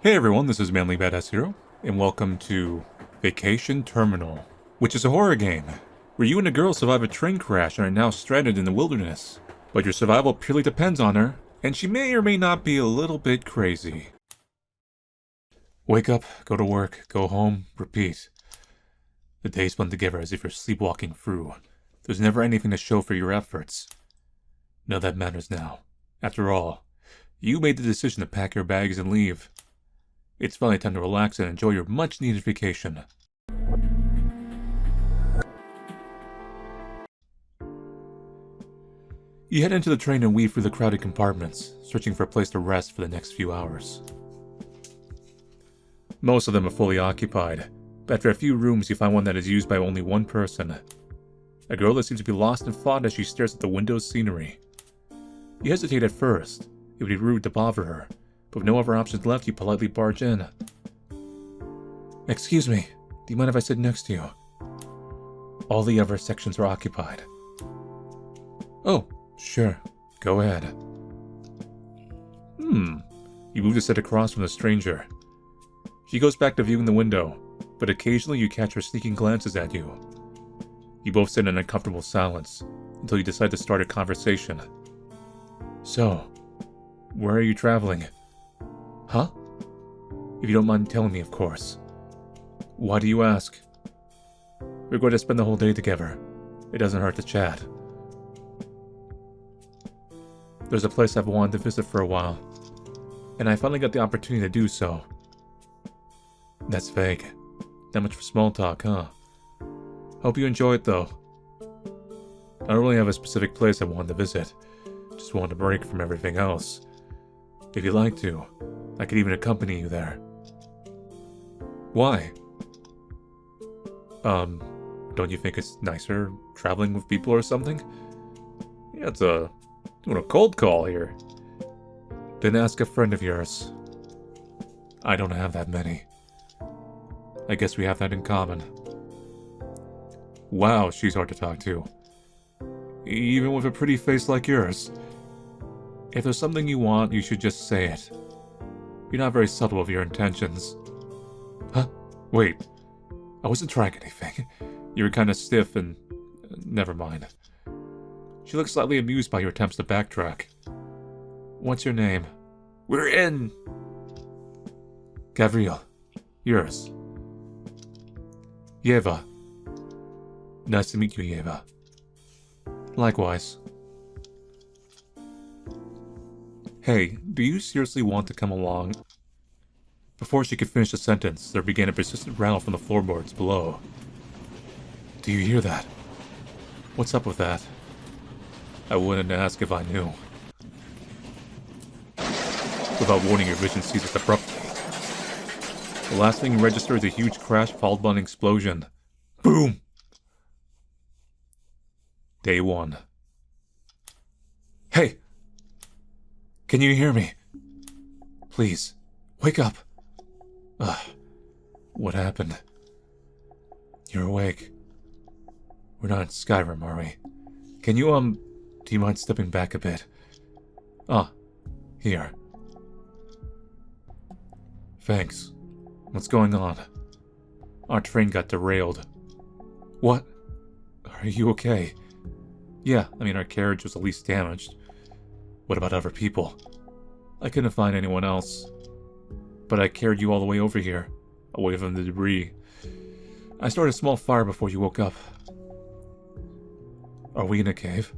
Hey everyone, this is Manly Badass Hero, and welcome to Vacation Terminal, which is a horror game, where you and a girl survive a train crash and are now stranded in the wilderness. But your survival purely depends on her, and she may or may not be a little bit crazy. Wake up, go to work, go home, repeat. The days blend together as if you're sleepwalking through. There's never anything to show for your efforts. None of that matters now. After all, you made the decision to pack your bags and leave. It's finally time to relax and enjoy your much-needed vacation. You head into the train and weave through the crowded compartments, searching for a place to rest for the next few hours. Most of them are fully occupied, but after a few rooms you find one that is used by only one person. A girl that seems to be lost in thought as she stares at the window's scenery. You hesitate at first. It would be rude to bother her. But with no other options left, you politely barge in. Excuse me, do you mind if I sit next to you? All the other sections are occupied. Oh, sure, go ahead. You move to sit across from the stranger. She goes back to viewing the window, but occasionally you catch her sneaking glances at you. You both sit in uncomfortable silence, until you decide to start a conversation. So, where are you traveling? Huh? If you don't mind telling me, of course. Why do you ask? We're going to spend the whole day together. It doesn't hurt to chat. There's a place I've wanted to visit for a while, and I finally got the opportunity to do so. That's vague. Not much for small talk, huh? Hope you enjoy it, though. I don't really have a specific place I wanted to visit. Just wanted a break from everything else. If you'd like to, I could even accompany you there. Why? Don't you think it's nicer traveling with people or something? Yeah, it's doing a cold call here. Then ask a friend of yours. I don't have that many. I guess we have that in common. Wow, she's hard to talk to. Even with a pretty face like yours. If there's something you want, you should just say it. You're not very subtle with your intentions. Huh? Wait. I wasn't trying anything. You were kinda stiff and... never mind. She looks slightly amused by your attempts to backtrack. What's your name? We're in! Gabriel. Yours. Yeva. Nice to meet you, Yeva. Likewise. Hey, do you seriously want to come along? Before she could finish the sentence, there began a persistent rattle from the floorboards below. Do you hear that? What's up with that? I wouldn't ask if I knew. Without warning, your vision ceases abruptly. The last thing you register is a huge crash followed by an explosion. Boom! Day 1. Hey! Can you hear me? Please, wake up. What happened? You're awake. We're not in Skyrim, are we? Can you, do you mind stepping back a bit? Here. Thanks. What's going on? Our train got derailed. What? Are you okay? Yeah, our carriage was the least damaged. What about other people? I couldn't find anyone else. But I carried you all the way over here, away from the debris. I started a small fire before you woke up. Are we in a cave?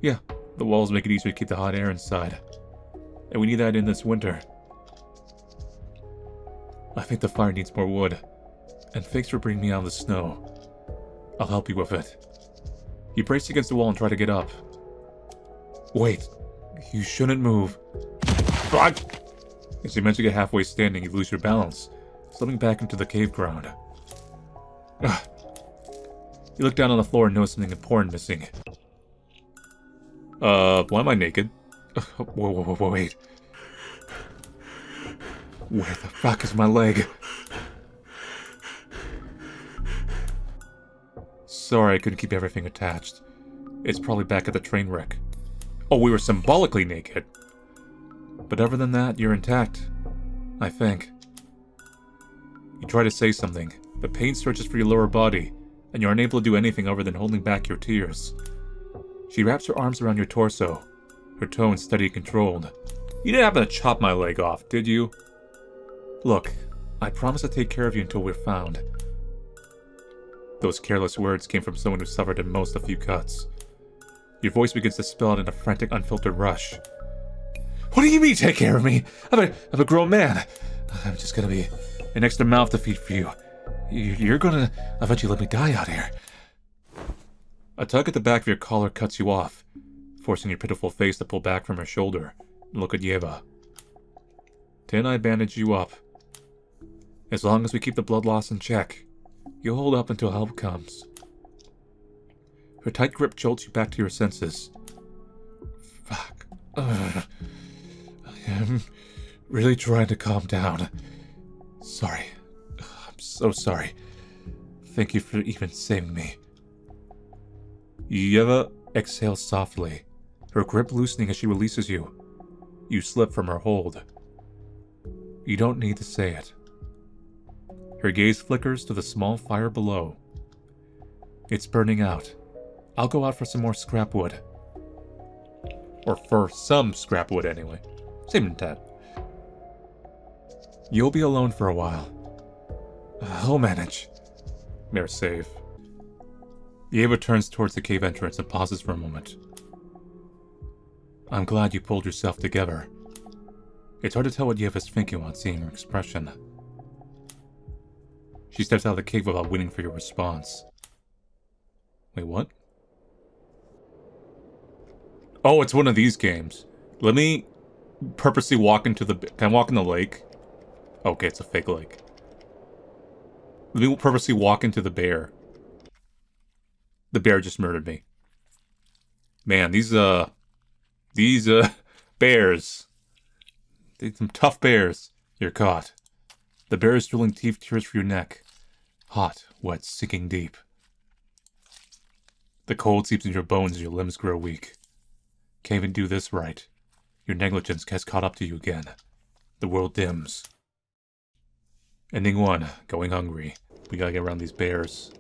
Yeah, the walls make it easier to keep the hot air inside. And we need that in this winter. I think the fire needs more wood. And thanks for bringing me out of the snow. I'll help you with it. You brace against the wall and try to get up. Wait, you shouldn't move. As you manage to get halfway standing, you lose your balance, slipping back into the cave ground. You look down on the floor and notice something important missing. Why am I naked? Wait. Where the fuck is my leg? Sorry I couldn't keep everything attached. It's probably back at the train wreck. Oh, we were symbolically naked. But other than that, you're intact. I think. You try to say something, but pain searches for your lower body, and you're unable to do anything other than holding back your tears. She wraps her arms around your torso, her tone steady and controlled. You didn't happen to chop my leg off, did you? Look, I promise to take care of you until we're found. Those careless words came from someone who suffered at most a few cuts. Your voice begins to spill out in a frantic, unfiltered rush. What do you mean, take care of me? I'm a grown man. I'm just gonna be an extra mouth to feed for you. You're gonna eventually let me die out here. A tug at the back of your collar cuts you off, forcing your pitiful face to pull back from her shoulder and look at Yeva. Tin I bandage you up. As long as we keep the blood loss in check, you'll hold up until help comes. Her tight grip jolts you back to your senses. Fuck. I am really trying to calm down. Sorry. I'm so sorry. Thank you for even saving me. Yeva exhales softly, her grip loosening as she releases you. You slip from her hold. You don't need to say it. Her gaze flickers to the small fire below. It's burning out. I'll go out for some more scrap wood. Or for some scrap wood, anyway. Same intent. You'll be alone for a while. I'll manage. Mere save. Yeva turns towards the cave entrance and pauses for a moment. I'm glad you pulled yourself together. It's hard to tell what Yeva's thinking on seeing her expression. She steps out of the cave without waiting for your response. Wait, what? Oh, it's one of these games. Let me purposely walk into the... Can I walk in the lake? Okay, it's a fake lake. Let me purposely walk into the bear. The bear just murdered me. Man, these bears. Some tough bears. You're caught. The bear is drilling teeth tears for your neck. Hot, wet, sinking deep. The cold seeps into your bones as your limbs grow weak. Can't even do this right. Your negligence has caught up to you again. The world dims. Ending 1. Going hungry. We gotta get around these bears.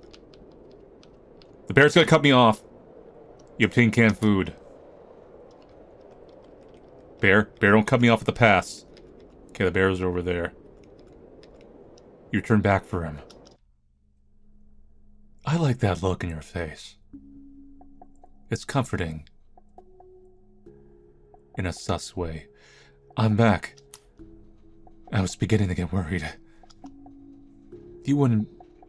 The bear's gonna cut me off. You obtain canned food. Bear, don't cut me off at the pass. Okay, the bears are over there. You turn back for him. I like that look in your face. It's comforting. In a sus way. I'm back. I was beginning to get worried.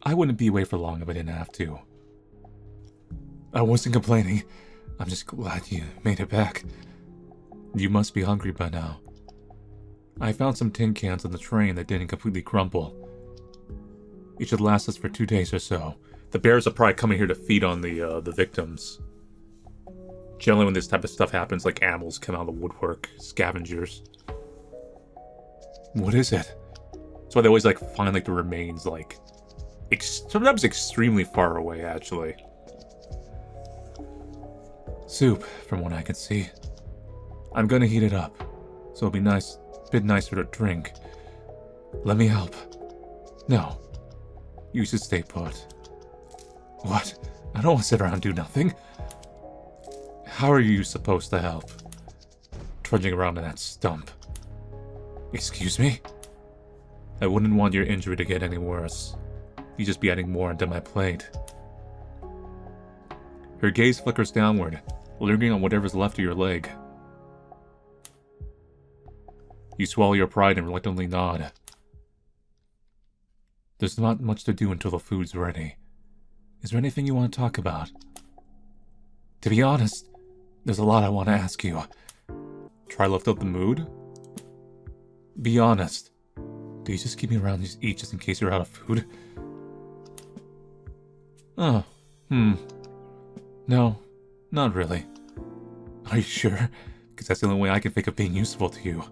I wouldn't be away for long if I didn't have to. I wasn't complaining. I'm just glad you made it back. You must be hungry by now. I found some tin cans on the train that didn't completely crumple. It should last us for 2 days or so. The bears are probably coming here to feed on the victims. Generally when this type of stuff happens, like animals come out of the woodwork, scavengers. What is it? That's why they always find the remains sometimes extremely far away actually. Soup, from what I can see. I'm gonna heat it up, so it'll be a bit nicer to drink. Let me help. No. You should stay put. What? I don't want to sit around and do nothing. How are you supposed to help? Trudging around in that stump. Excuse me? I wouldn't want your injury to get any worse. You'd just be adding more onto my plate. Her gaze flickers downward, lingering on whatever's left of your leg. You swallow your pride and reluctantly nod. There's not much to do until the food's ready. Is there anything you want to talk about? To be honest, there's a lot I want to ask you. Try lift up the mood? Be honest. Do you just keep me around to eat just in case you're out of food? Oh, No, not really. Are you sure? Because that's the only way I can think of being useful to you.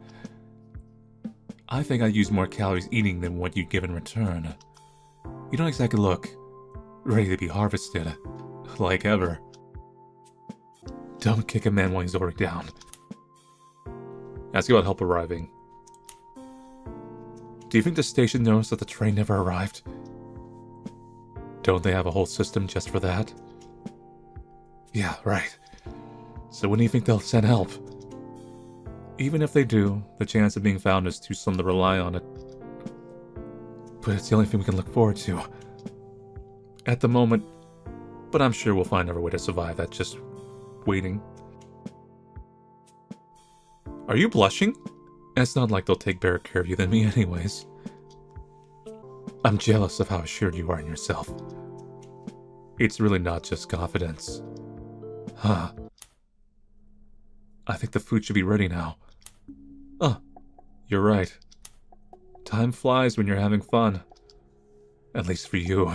I think I'd use more calories eating than what you'd give in return. You don't exactly look ready to be harvested, like ever. Don't kick a man while he's already down. Ask about help arriving. Do you think the station knows that the train never arrived? Don't they have a whole system just for that? Yeah, right. So when do you think they'll send help? Even if they do, the chance of being found is too slim to rely on it. But it's the only thing we can look forward to. At the moment, but I'm sure we'll find our way to survive that just waiting. Are you blushing? It's not like they'll take better care of you than me anyways. I'm jealous of how assured you are in yourself. It's really not just confidence. Huh. I think the food should be ready now. Oh, you're right. Time flies when you're having fun. At least for you.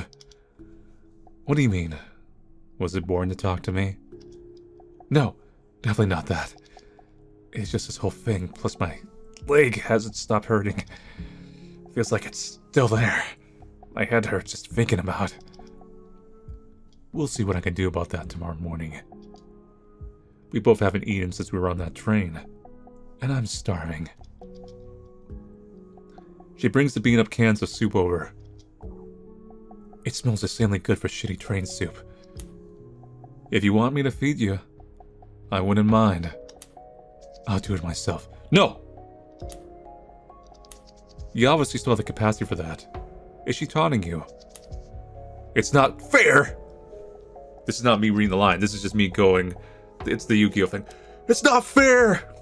What do you mean? Was it boring to talk to me? No, definitely not that. It's just this whole thing, plus my leg hasn't stopped hurting. Feels like it's still there. My head hurts just thinking about it. We'll see what I can do about that tomorrow morning. We both haven't eaten since we were on that train, and I'm starving. She brings the bean-up cans of soup over. It smells insanely good for shitty train soup. If you want me to feed you, I wouldn't mind. I'll do it myself. No! You obviously still have the capacity for that. Is she taunting you? It's not fair! This is not me reading the line. This is just me going... It's the Yu-Gi-Oh thing. It's not fair!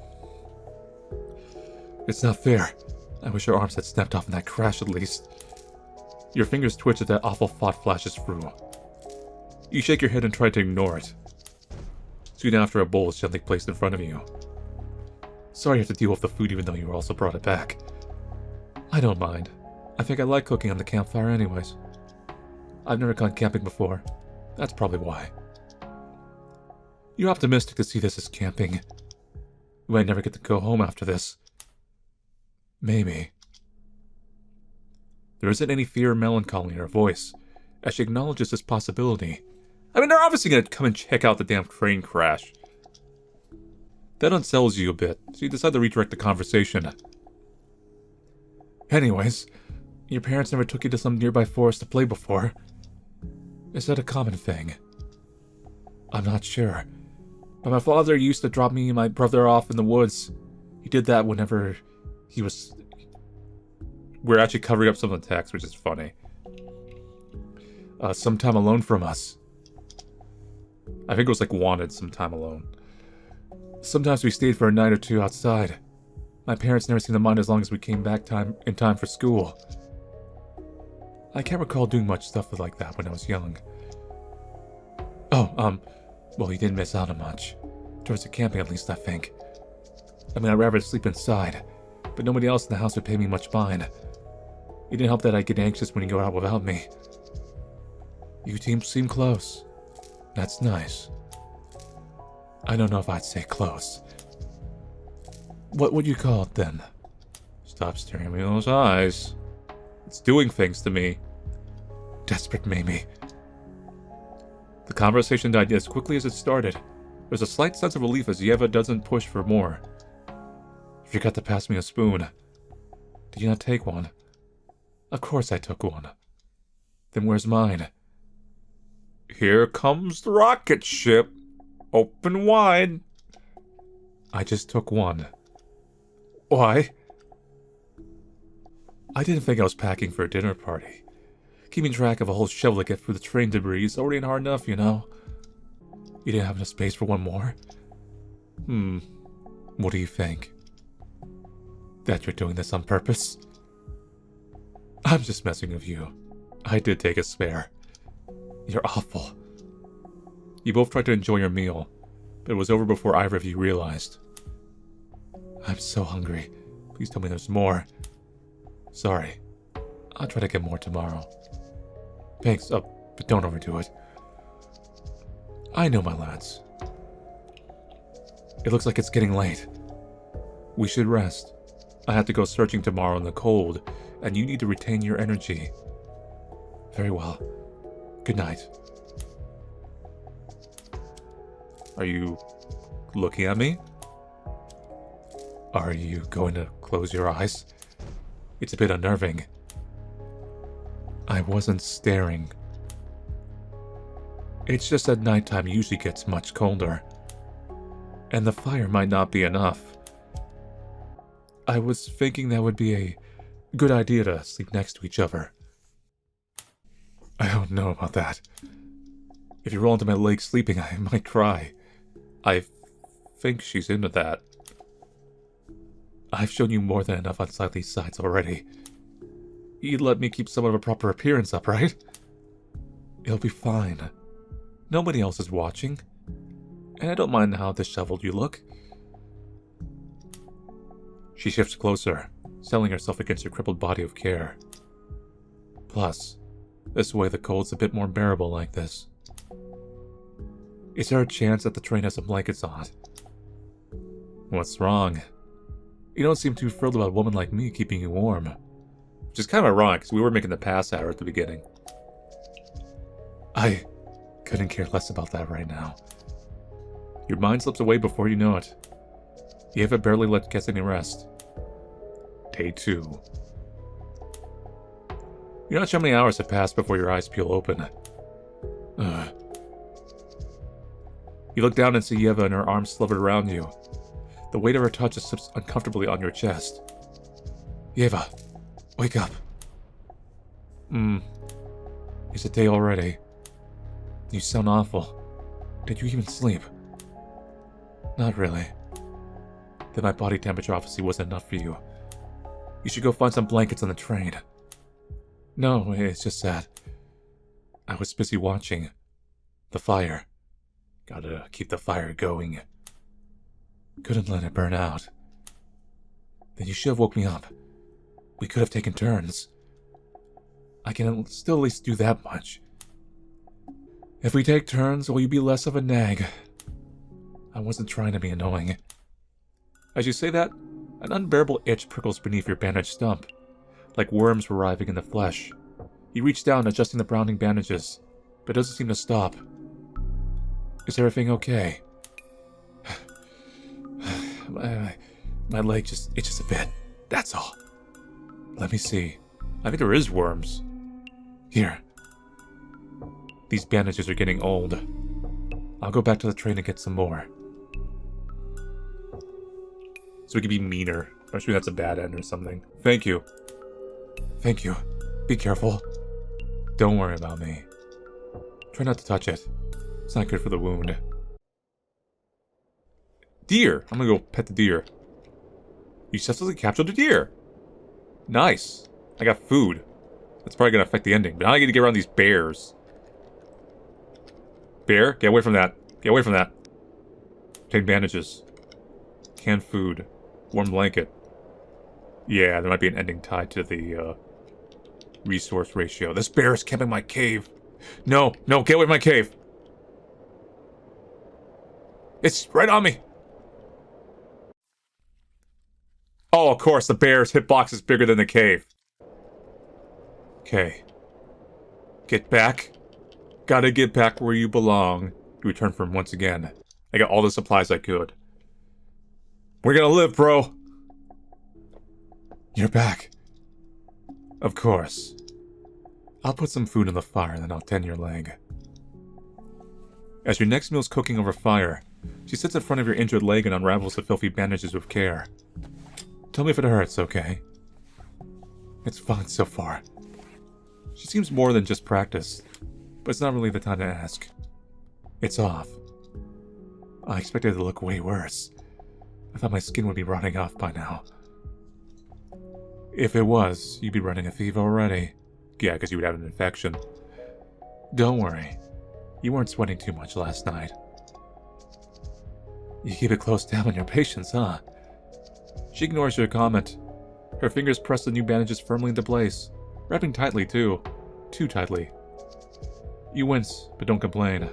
It's not fair. I wish your arms had snapped off in that crash at least. Your fingers twitch as that awful thought flashes through. You shake your head and try to ignore it. Soon after, a bowl is gently placed in front of you. Sorry you have to deal with the food even though you also brought it back. I don't mind. I think I like cooking on the campfire anyways. I've never gone camping before. That's probably why. You're optimistic to see this as camping. You might never get to go home after this. Maybe. There isn't any fear or melancholy in her voice, as she acknowledges this possibility. I mean, they're obviously gonna come and check out the damn train crash. That unsettles you a bit, so you decide to redirect the conversation. Anyways, your parents never took you to some nearby forest to play before. Is that a common thing? I'm not sure. But my father used to drop me and my brother off in the woods. He did that whenever he was... We're actually covering up some of the text, which is funny. Some time alone from us. I think it was like wanted some time alone. Sometimes we stayed for a night or two outside. My parents never seemed to mind as long as we came back in time for school. I can't recall doing much stuff like that when I was young. Oh, well, you didn't miss out on much. Towards the camping, at least, I think. I mean, I'd rather sleep inside, but nobody else in the house would pay me much mind. It didn't help that I get anxious when you go out without me. You teams seem close. That's nice. I don't know if I'd say close. What would you call it, then? Stop staring at me with those eyes. It's doing things to me. Desperate Mamie. The conversation died as quickly as it started. There's a slight sense of relief as Yeva doesn't push for more. You forgot to pass me a spoon. Did you not take one? Of course I took one. Then where's mine? Here comes the rocket ship. Open wide. I just took one. Why? I didn't think I was packing for a dinner party. Keeping track of a whole shovel to get through the train debris is already hard enough, you know. You didn't have enough space for one more? What do you think? That you're doing this on purpose? I'm just messing with you. I did take a spare. You're awful. You both tried to enjoy your meal, but it was over before either of you realized. I'm so hungry. Please tell me there's more. Sorry. I'll try to get more tomorrow. Thanks, but don't overdo it. I know, my lads. It looks like it's getting late. We should rest. I have to go searching tomorrow in the cold, and you need to retain your energy. Very well. Good night. Are you looking at me? Are you going to close your eyes? It's a bit unnerving. I wasn't staring. It's just that nighttime usually gets much colder. And the fire might not be enough. I was thinking that would be a good idea to sleep next to each other. I don't know about that. If you roll into my leg sleeping, I might cry. I think she's into that. I've shown you more than enough unsightly sights already. You'd let me keep somewhat of a proper appearance up, right? It'll be fine. Nobody else is watching. And I don't mind how disheveled you look. She shifts closer, settling herself against your crippled body of care. Plus, this way the cold's a bit more bearable like this. Is there a chance that the train has some blankets on? What's wrong? You don't seem too thrilled about a woman like me keeping you warm. Which is kind of ironic, because we were making the pass hour at the beginning. I couldn't care less about that right now. Your mind slips away before you know it. Yeva barely gets any rest. Day 2. You're not sure how many hours have passed before your eyes peel open. You look down and see Yeva and her arms slivered around you. The weight of her touch slips uncomfortably on your chest. Yeva, wake up. It's a day already. You sound awful. Did you even sleep? Not really. Then my body temperature obviously wasn't enough for you. You should go find some blankets on the train. No, it's just that I was busy watching the fire. Gotta keep the fire going. Couldn't let it burn out. Then you should have woke me up. We could have taken turns. I can still at least do that much. If we take turns, will you be less of a nag? I wasn't trying to be annoying. As you say that, an unbearable itch prickles beneath your bandaged stump, like worms arriving in the flesh. You reach down, adjusting the browning bandages, but it doesn't seem to stop. Is everything okay? My leg just itches a bit. That's all. Let me see. I think there is worms. Here. These bandages are getting old. I'll go back to the train and get some more. So we can be meaner. I'm sure that's a bad end or something. Thank you. Thank you. Be careful. Don't worry about me. Try not to touch it. It's not good for the wound. Deer! I'm gonna go pet the deer. You successfully captured a deer! Nice. I got food. That's probably gonna affect the ending, but now I get to get around these bears. Bear? Get away from that. Get away from that. Take bandages. Canned food. Warm blanket. Yeah, there might be an ending tied to the, resource ratio. This bear is camping my cave. No, no, get away from my cave. It's right on me. Oh, of course, the bear's hitbox is bigger than the cave. Okay. Get back. Gotta get back where you belong. Return from once again. I got all the supplies I could. We're gonna live, bro. You're back. Of course. I'll put some food in the fire, then I'll tend your leg. As your next meal's cooking over fire, she sits in front of your injured leg and unravels the filthy bandages with care. Tell me if it hurts, okay? It's fine so far. She seems more than just practice, but it's not really the time to ask. It's off. I expected it to look way worse. I thought my skin would be rotting off by now. If it was, you'd be running a fever already. Yeah, because you would have an infection. Don't worry. You weren't sweating too much last night. You keep it close down on your patients, huh? She ignores your comment. Her fingers press the new bandages firmly into place, wrapping tightly too. Too tightly. You wince, but don't complain.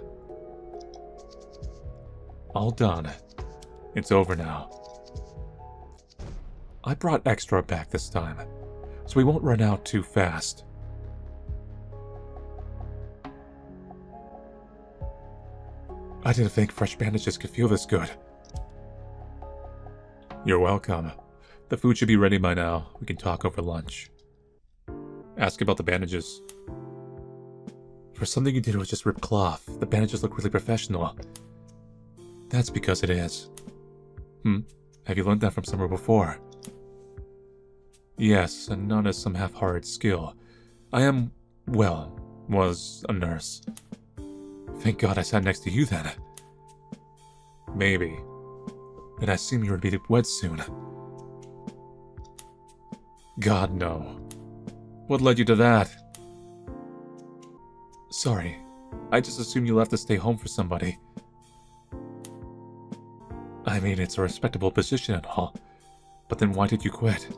All done. It's over now. I brought extra back this time, so we won't run out too fast. I didn't think fresh bandages could feel this good. You're welcome. The food should be ready by now. We can talk over lunch. Ask about the bandages. For something you did, it was just ripped cloth. The bandages look really professional. That's because it is. Have you learned that from somewhere before? Yes, and not as some half-hearted skill. I am, well, was a nurse. Thank God I sat next to you then. Maybe. But I assume you would be wed soon. God, no. What led you to that? Sorry. I just assumed you left to stay home for somebody. I mean, it's a respectable position and all. But then why did you quit?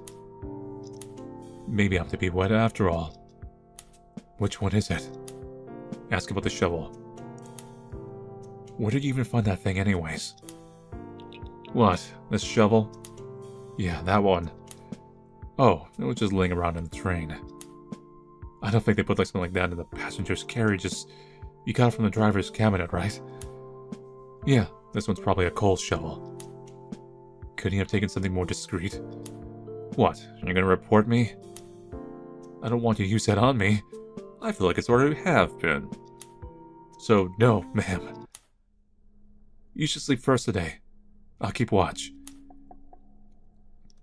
Maybe I'm to be wed after all. Which one is it? Ask about the shovel. Where did you even find that thing anyways? What? This shovel? Yeah, that one. Oh, it was just laying around in the train. I don't think they put something like that in the passenger's carriage. You got it from the driver's cabinet, right? Yeah, this one's probably a coal shovel. Couldn't you have taken something more discreet? What, you're gonna report me? I don't want you to use that on me. I feel like it's already have been. So, no, ma'am. You should sleep first today. I'll keep watch.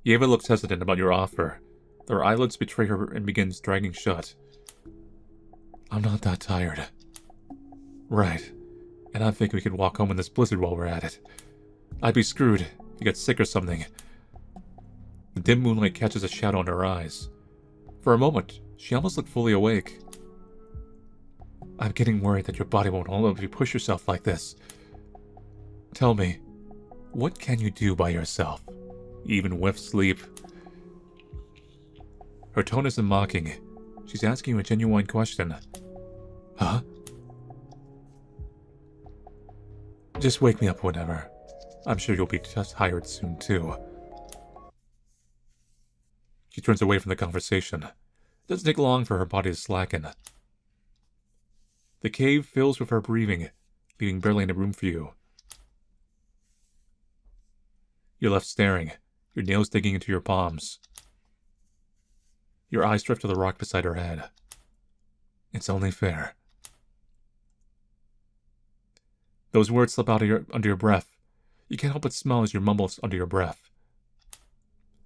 Yeva looks hesitant about your offer. Her eyelids betray her and begins dragging shut. I'm not that tired. Right. And I'm thinking we could walk home in this blizzard while we're at it. I'd be screwed if you get sick or something. The dim moonlight catches a shadow on her eyes. For a moment, she almost looked fully awake. I'm getting worried that your body won't hold up if you push yourself like this. Tell me, what can you do by yourself, even with sleep? Her tone isn't mocking. She's asking you a genuine question. Huh? Just wake me up whenever. I'm sure you'll be just tired soon, too. She turns away from the conversation. It doesn't take long for her body to slacken. The cave fills with her breathing, leaving barely any room for you. You're left staring, your nails digging into your palms. Your eyes drift to the rock beside her head. It's only fair. Those words slip out of under your breath. You can't help but smile as you mumble under your breath.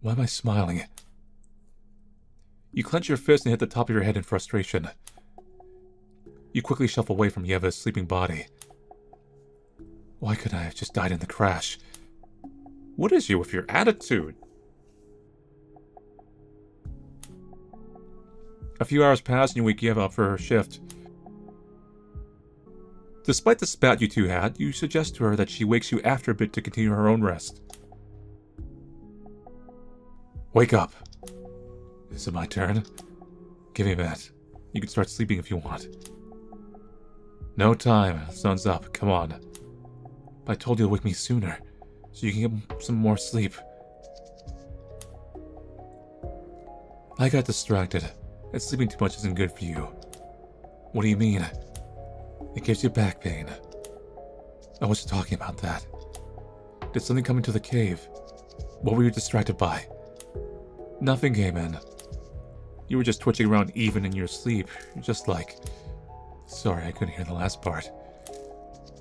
Why am I smiling? You clench your fist and hit the top of your head in frustration. You quickly shuffle away from Yeva's sleeping body. Why couldn't I have just died in the crash? What is you with your attitude? A few hours pass and you wake Yeva up for her shift. Despite the spat you two had, you suggest to her that she wakes you after a bit to continue her own rest. Wake up. Is it my turn? Give me a minute. You can start sleeping if you want. No time. Sun's up. Come on. I told you to wake me sooner, so you can get some more sleep. I got distracted, and sleeping too much isn't good for you. What do you mean? It gives you back pain. I was talking about that. Did something come into the cave? What were you distracted by? Nothing came in. You were just twitching around even in your sleep. You're just like... Sorry, I couldn't hear the last part.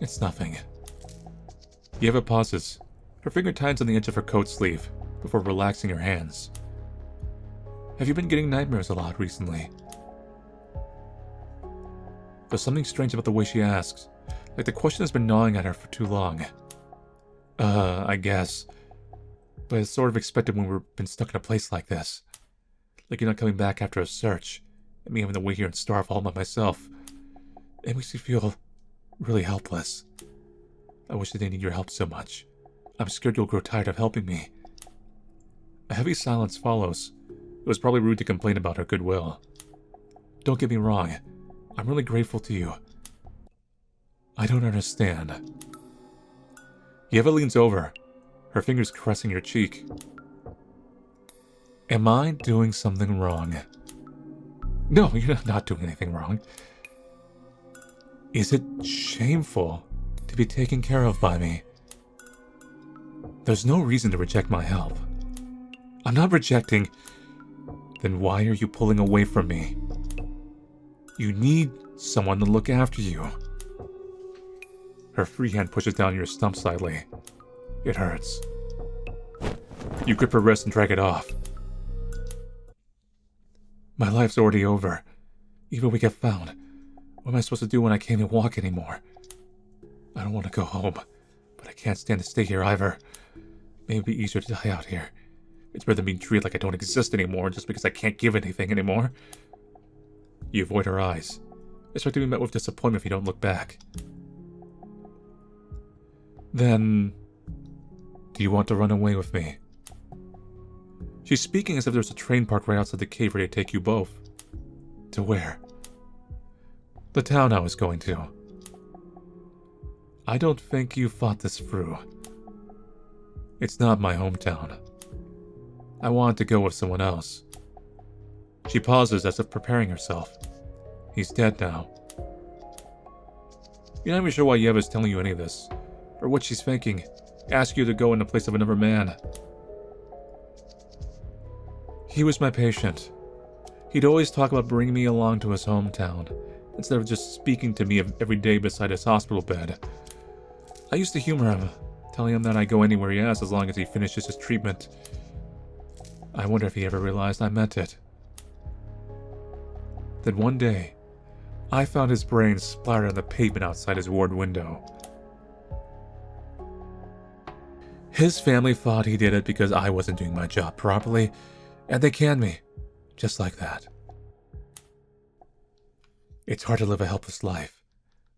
It's nothing. Yeva pauses. Her finger tightens on the edge of her coat sleeve, before relaxing her hands. Have you been getting nightmares a lot recently? There's something strange about the way she asks, like the question has been gnawing at her for too long. I guess. But it's sort of expected when we've been stuck in a place like this. Like you're not coming back after a search, and me having to wait here and starve all by myself. It makes me feel really helpless. I wish I didn't need your help so much. I'm scared you'll grow tired of helping me. A heavy silence follows. It was probably rude to complain about her goodwill. Don't get me wrong. I'm really grateful to you. I don't understand. Yeva leans over, her fingers caressing your cheek. Am I doing something wrong? No, you're not doing anything wrong. Is it shameful to be taken care of by me? There's no reason to reject my help. I'm not rejecting. Then why are you pulling away from me? You need someone to look after you. Her free hand pushes down your stump slightly. It hurts. You grip her wrist and drag it off. My life's already over. Even if we get found, what am I supposed to do when I can't even walk anymore? I don't want to go home, but I can't stand to stay here either. Maybe it'd be easier to die out here. It's better than being treated like I don't exist anymore just because I can't give anything anymore. You avoid her eyes. Expect to be met with disappointment if you don't look back. Then, do you want to run away with me? She's speaking as if there's a train parked right outside the cave ready to take you both. To where? The town I was going to. I don't think you thought this through. It's not my hometown. I wanted to go with someone else. She pauses as if preparing herself. He's dead now. You're not even sure why Yeva's telling you any of this, or what she's thinking. Ask you to go in the place of another man. He was my patient. He'd always talk about bringing me along to his hometown, instead of just speaking to me every day beside his hospital bed. I used to humor him, telling him that I'd go anywhere he asked as long as he finishes his treatment. I wonder if he ever realized I meant it. Then one day, I found his brains splattered on the pavement outside his ward window. His family thought he did it because I wasn't doing my job properly, and they canned me, just like that. It's hard to live a helpless life.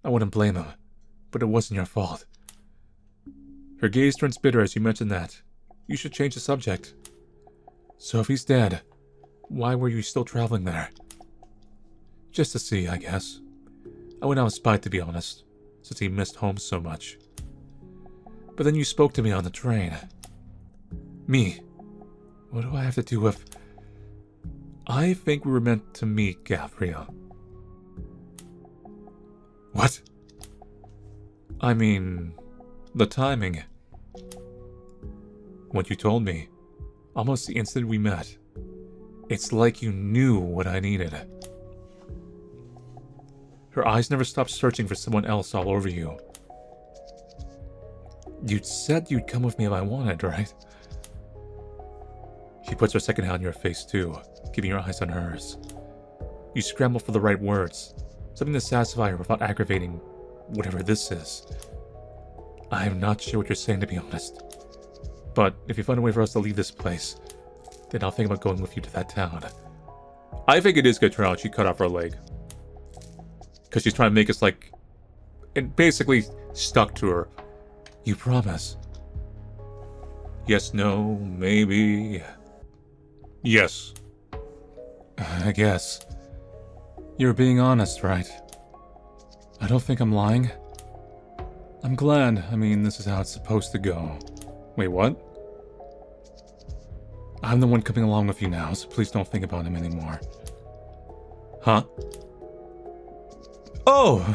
I wouldn't blame him, but it wasn't your fault. Her gaze turns bitter as you mention that. You should change the subject. So if he's dead, why were you still traveling there? Just to see, I guess. I went out of spite, to be honest, since he missed home so much. But then you spoke to me on the train. Me? What do I have to do with... I think we were meant to meet, Gabriel. What? I mean, the timing. What you told me, almost the instant we met. It's like you knew what I needed. Her eyes never stopped searching for someone else all over you. You'd said you'd come with me if I wanted, right? She puts her second hand on your face too, keeping your eyes on hers. You scramble for the right words, something to satisfy her without aggravating whatever this is. I'm not sure what you're saying, to be honest. But if you find a way for us to leave this place, then I'll think about going with you to that town. I think it is good turn out she cut off her leg. Because she's trying to make us like... and basically stuck to her. You promise? Yes, no, maybe... Yes. I guess. You're being honest, right? I don't think I'm lying. I'm glad. I mean, this is how it's supposed to go. Wait, what? I'm the one coming along with you now, so please don't think about him anymore. Huh? Oh!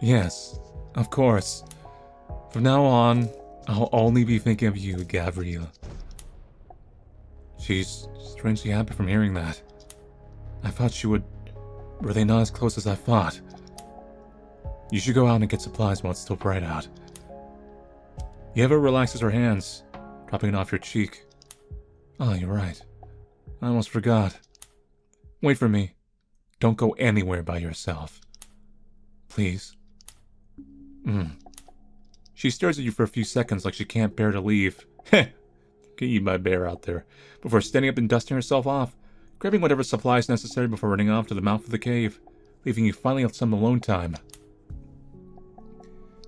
Yes, of course. From now on, I'll only be thinking of you, Gabriel. She's strangely happy from hearing that. I thought she would... Were they not as close as I thought? You should go out and get supplies while it's still bright out. Yeva relaxes her hands, dropping it off your cheek. Oh, you're right. I almost forgot. Wait for me. Don't go anywhere by yourself. Please. She stares at you for a few seconds like she can't bear to leave. Heh! Get eaten by a bear out there. Before standing up and dusting herself off, grabbing whatever supplies necessary before running off to the mouth of the cave, leaving you finally with some alone time.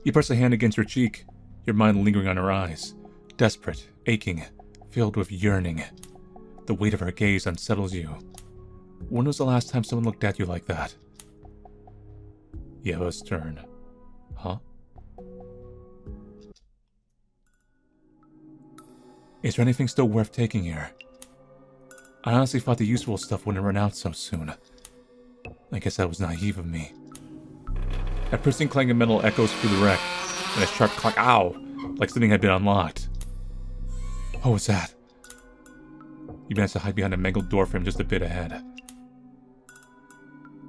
You press a hand against her cheek, your mind lingering on her eyes, desperate, aching, filled with yearning. The weight of her gaze unsettles you. When was the last time someone looked at you like that? Yeva's turn. Huh? Is there anything still worth taking here? I honestly thought the useful stuff wouldn't run out so soon. I guess that was naive of me. A piercing clang of metal echoes through the wreck, and a sharp clack, ow, like something had been unlocked. What was that? You managed to hide behind a mangled door frame just a bit ahead.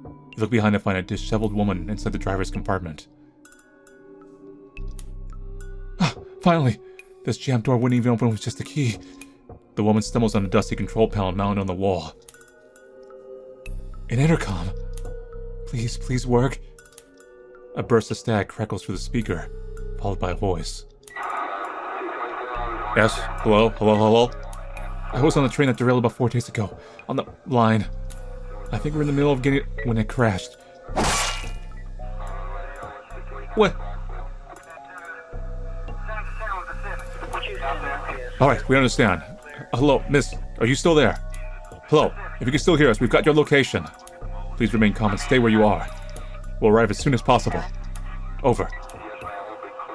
You look behind to find a disheveled woman inside the driver's compartment. Ah, finally! This jammed door wouldn't even open with just a key. The woman stumbles on a dusty control panel mounted on the wall. An intercom! Please, please work. A burst of static crackles through the speaker, followed by a voice. Yes? Hello? Hello? Hello? I was on the train that derailed about 4 days ago. On the line. I think we're in the middle of getting it when it crashed. What? Alright, we understand. Hello, miss. Are you still there? Hello. If you can still hear us, we've got your location. Please remain calm and stay where you are. We'll arrive as soon as possible. Over.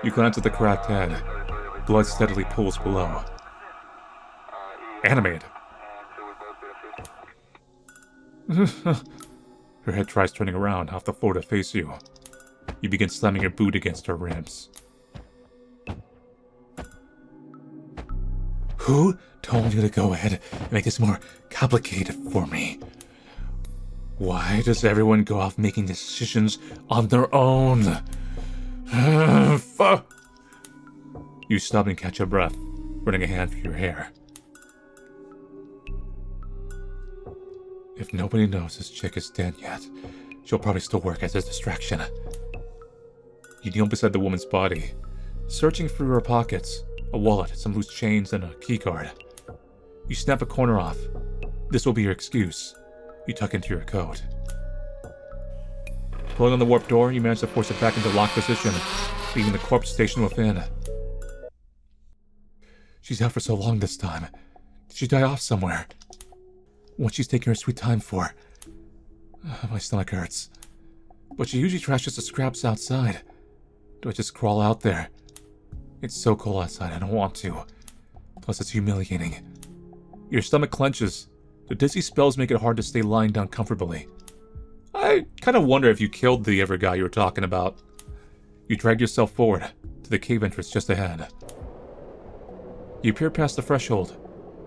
You glance at the cracked head. Blood steadily pools below. Animated. Her head tries turning around off the floor to face you. You begin slamming your boot against her ribs. Who told you to go ahead and make this more complicated for me? Why does everyone go off making decisions on their own? Fuck! You stop and catch your breath, running a hand through your hair. If nobody knows this chick is dead yet, she'll probably still work as a distraction. You kneel beside the woman's body, searching through her pockets, a wallet, some loose chains, and a keycard. You snap a corner off. This will be your excuse. You tuck into your coat. Pulling on the warped door, you manage to force it back into lock position, leaving the corpse stationed within. She's out for so long this time. Did she die off somewhere? What she's taking her sweet time for? My stomach hurts. But she usually trashes the scraps outside. Do I just crawl out there? It's so cold outside, I don't want to. Plus, it's humiliating. Your stomach clenches. The dizzy spells make it hard to stay lying down comfortably. I kind of wonder if you killed the other guy you were talking about. You drag yourself forward to the cave entrance just ahead. You peer past the threshold.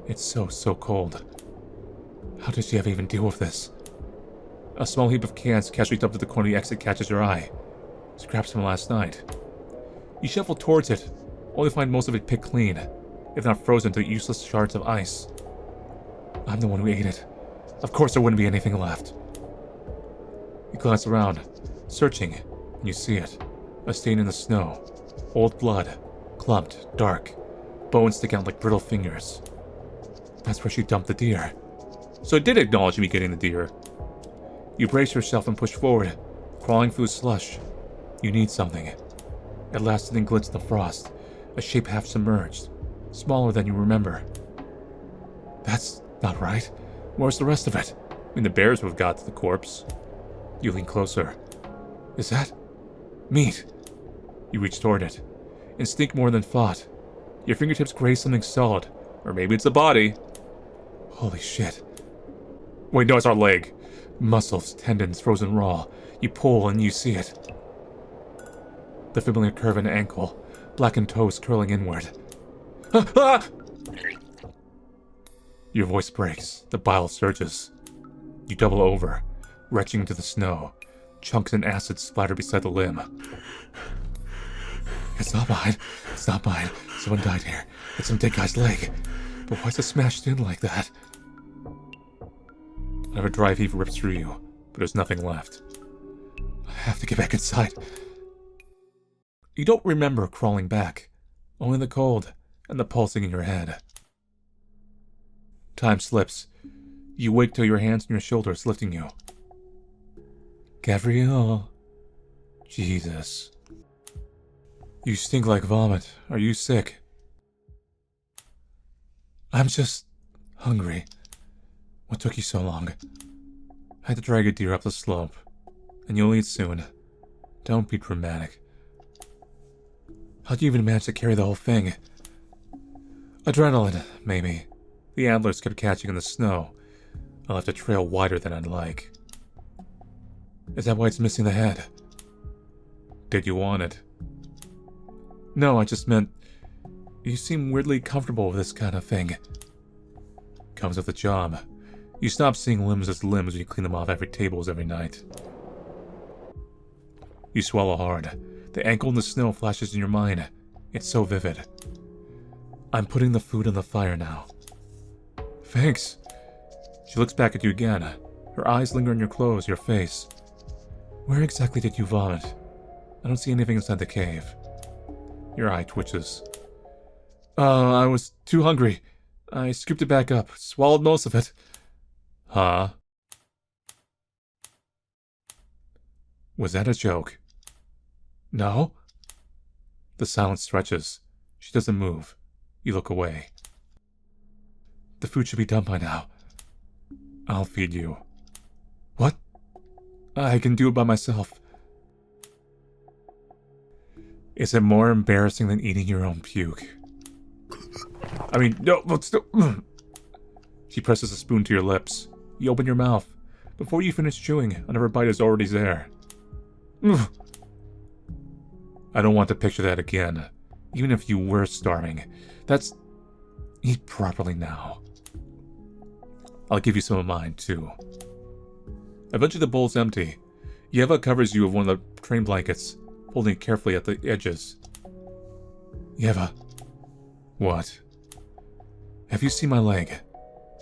It's so cold. How did she ever even deal with this? A small heap of cans casually dumped at the corner of the exit catches your eye. Scraps from last night. You shuffle towards it, only to find most of it picked clean, if not frozen to useless shards of ice. I'm the one who ate it. Of course there wouldn't be anything left. You glance around, searching, and you see it. A stain in the snow. Old blood. Clumped, dark. Bones stick out like brittle fingers. That's where she dumped the deer. So it did acknowledge me getting the deer. You brace yourself and push forward, crawling through slush. You need something. At last something glints in the frost, a shape half submerged, smaller than you remember. That's not right. Where's the rest of it? I mean, the bears would have got to the corpse. You lean closer. Is that meat? You reach toward it. Instinct more than thought. Your fingertips graze something solid, or maybe it's a body. Holy shit. Wait, no, it's our leg. Muscles, tendons, frozen raw. You pull and you see it. The familiar curve in an ankle, blackened toes curling inward. Ah! Your voice breaks, the bile surges. You double over, retching into the snow. Chunks and acid splatter beside the limb. It's not mine. It's not mine. Someone died here. It's some dead guy's leg. But why's it smashed in like that? Another dry heave rips through you, but there's nothing left. I have to get back inside. You don't remember crawling back, only the cold and the pulsing in your head. Time slips. You wake till your hands and your shoulders lifting you. Gabrielle. Jesus. You stink like vomit. Are you sick? I'm just hungry. What took you so long? I had to drag a deer up the slope. And you'll eat soon. Don't be dramatic. How'd you even manage to carry the whole thing? Adrenaline, maybe. The antlers kept catching in the snow. I left a trail wider than I'd like. Is that why it's missing the head? Did you want it? No, I just meant... You seem weirdly comfortable with this kind of thing. Comes with the job. You stop seeing limbs as limbs when you clean them off every tables every night. You swallow hard. The ankle in the snow flashes in your mind. It's so vivid. I'm putting the food on the fire now. Thanks. She looks back at you again. Her eyes linger on your clothes, your face. Where exactly did you vomit? I don't see anything inside the cave. Your eye twitches. I was too hungry. I scooped it back up, swallowed most of it. Huh? Was that a joke? No? The silence stretches. She doesn't move. You look away. The food should be done by now. I'll feed you. What? I can do it by myself. Is it more embarrassing than eating your own puke? I mean, no, but still... She presses a spoon to your lips. You open your mouth. Before you finish chewing, another bite is already there. I don't want to picture that again. Even if you were starving. That's... Eat properly now. I'll give you some of mine, too. Eventually the bowl's empty. Yeva covers you with one of the train blankets, holding it carefully at the edges. Yeva. What? Have you seen my leg?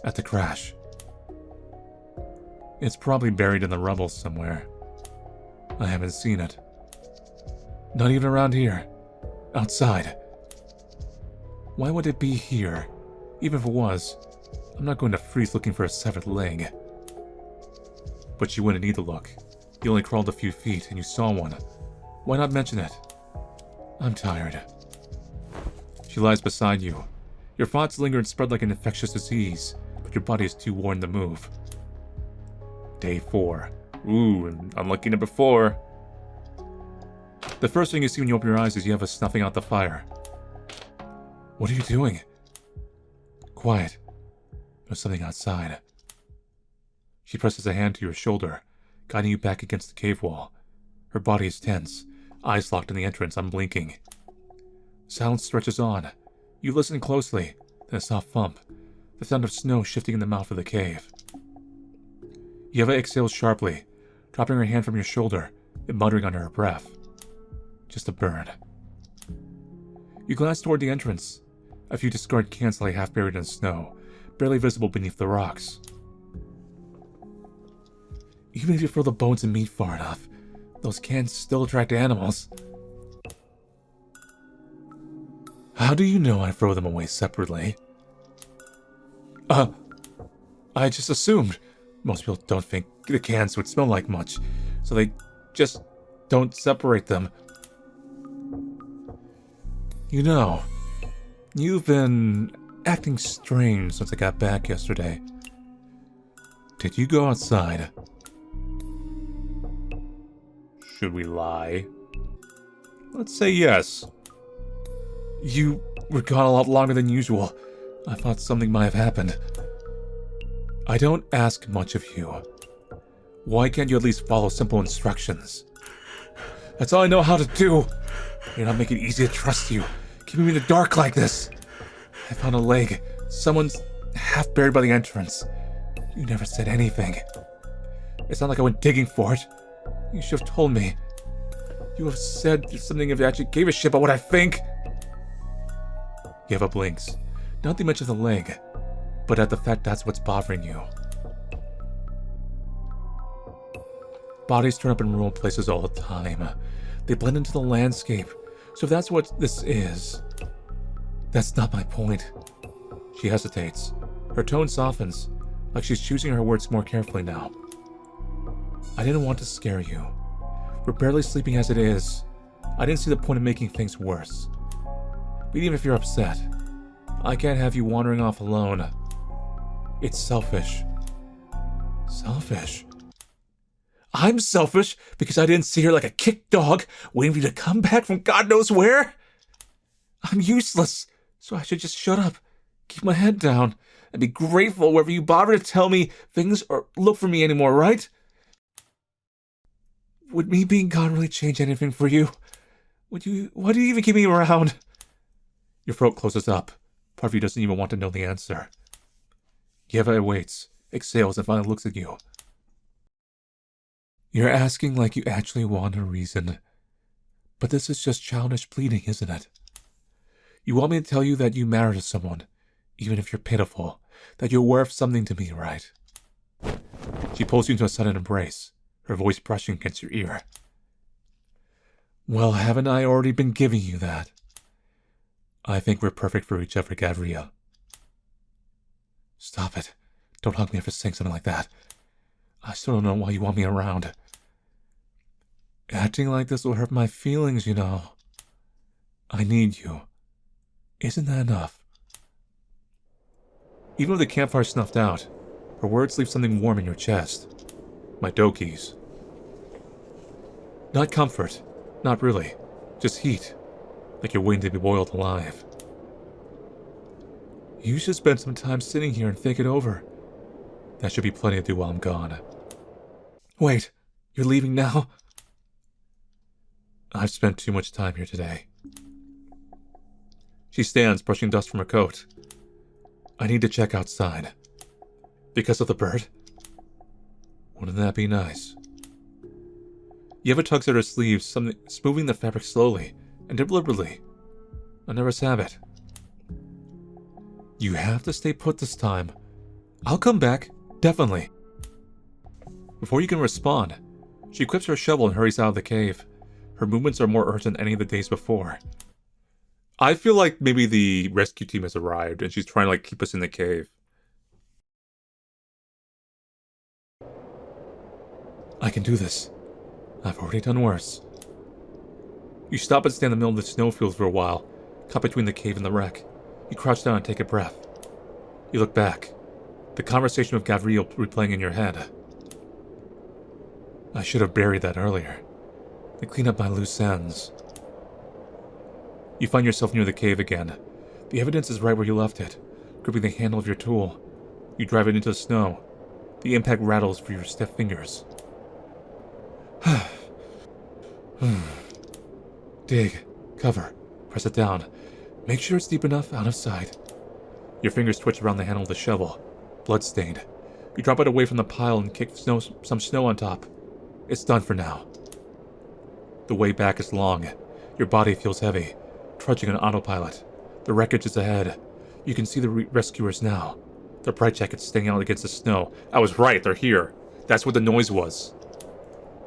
At the crash? It's probably buried in the rubble somewhere. I haven't seen it. Not even around here. Outside. Why would it be here? Even if it was, I'm not going to freeze looking for a severed leg. But you wouldn't need to look. You only crawled a few feet and you saw one. Why not mention it? I'm tired. She lies beside you. Your thoughts linger and spread like an infectious disease, but your body is too worn to move. Day 4. Ooh, and unlucky number 4. The first thing you see when you open your eyes is Yeva snuffing out the fire. What are you doing? Quiet. There's something outside. She presses a hand to your shoulder, guiding you back against the cave wall. Her body is tense, eyes locked in the entrance, unblinking. Silence stretches on. You listen closely, then a soft thump, the sound of snow shifting in the mouth of the cave. Yeva exhales sharply, dropping her hand from your shoulder and muttering under her breath. Just a burn. You glance toward the entrance. A few discarded cans lay half buried in snow, barely visible beneath the rocks. Even if you throw the bones and meat far enough, those cans still attract animals. How do you know I throw them away separately? I just assumed. Most people don't think the cans would smell like much, so they just don't separate them. You know, you've been acting strange since I got back yesterday. Did you go outside? Should we lie? Let's say yes. You were gone a lot longer than usual. I thought something might have happened. I don't ask much of you. Why can't you at least follow simple instructions? That's all I know how to do. You're not making it easy to trust you. Keeping me in the dark like this. I found a leg. Someone's half buried by the entrance. You never said anything. It's not like I went digging for it. You should have told me. You have said something if you actually gave a shit about what I think. Yeva blinks. Not the much of the leg, but at the fact that's what's bothering you. Bodies turn up in rural places all the time. They blend into the landscape. So if that's what this is, that's not my point. She hesitates. Her tone softens, like she's choosing her words more carefully now. I didn't want to scare you. We're barely sleeping as it is. I didn't see the point of making things worse. But even if you're upset, I can't have you wandering off alone. It's selfish. Selfish? I'm selfish because I didn't see her like a kicked dog waiting for you to come back from God knows where? I'm useless, so I should just shut up, keep my head down, and be grateful wherever you bother to tell me things or look for me anymore, right? Would me being gone really change anything for you? Why do you even keep me around? Your throat closes up. Part of you doesn't even want to know the answer. Yeva waits, exhales, and finally looks at you. You're asking like you actually want a reason. But this is just childish pleading, isn't it? You want me to tell you that you matter to someone, even if you're pitiful, that you're worth something to me, right? She pulls you into a sudden embrace, her voice brushing against your ear. Well, haven't I already been giving you that? I think we're perfect for each other, Gabrielle. Stop it. Don't hug me after saying something like that. I still don't know why you want me around. Acting like this will hurt my feelings, you know. I need you. Isn't that enough? Even with the campfire snuffed out, her words leave something warm in your chest. My dokis. Not comfort. Not really. Just heat. Like you're waiting to be boiled alive. You should spend some time sitting here and think it over. That should be plenty to do while I'm gone. Wait, you're leaving now? I've spent too much time here today. She stands, brushing dust from her coat. I need to check outside. Because of the bird? Wouldn't that be nice? Yeva tugs at her sleeves, smoothing the fabric slowly and deliberately. A nervous habit. You have to stay put this time. I'll come back, definitely. Before you can respond, she equips her shovel and hurries out of the cave. Her movements are more urgent than any of the days before. I feel like maybe the rescue team has arrived and she's trying to keep us in the cave. I can do this. I've already done worse. You stop and stand in the middle of the snowfield for a while, caught between the cave and the wreck. You crouch down and take a breath. You look back. The conversation with Gabrielle replaying in your head. I should have buried that earlier. To clean up my loose ends. You find yourself near the cave again. The evidence is right where you left it, gripping the handle of your tool. You drive it into the snow. The impact rattles for your stiff fingers. Dig. Cover. Press it down. Make sure it's deep enough out of sight. Your fingers twitch around the handle of the shovel. Bloodstained. You drop it away from the pile and kick some snow on top. It's done for now. The way back is long. Your body feels heavy, trudging on autopilot. The wreckage is ahead. You can see the rescuers now. Their bright jackets standing out against the snow. I was right, they're here. That's what the noise was.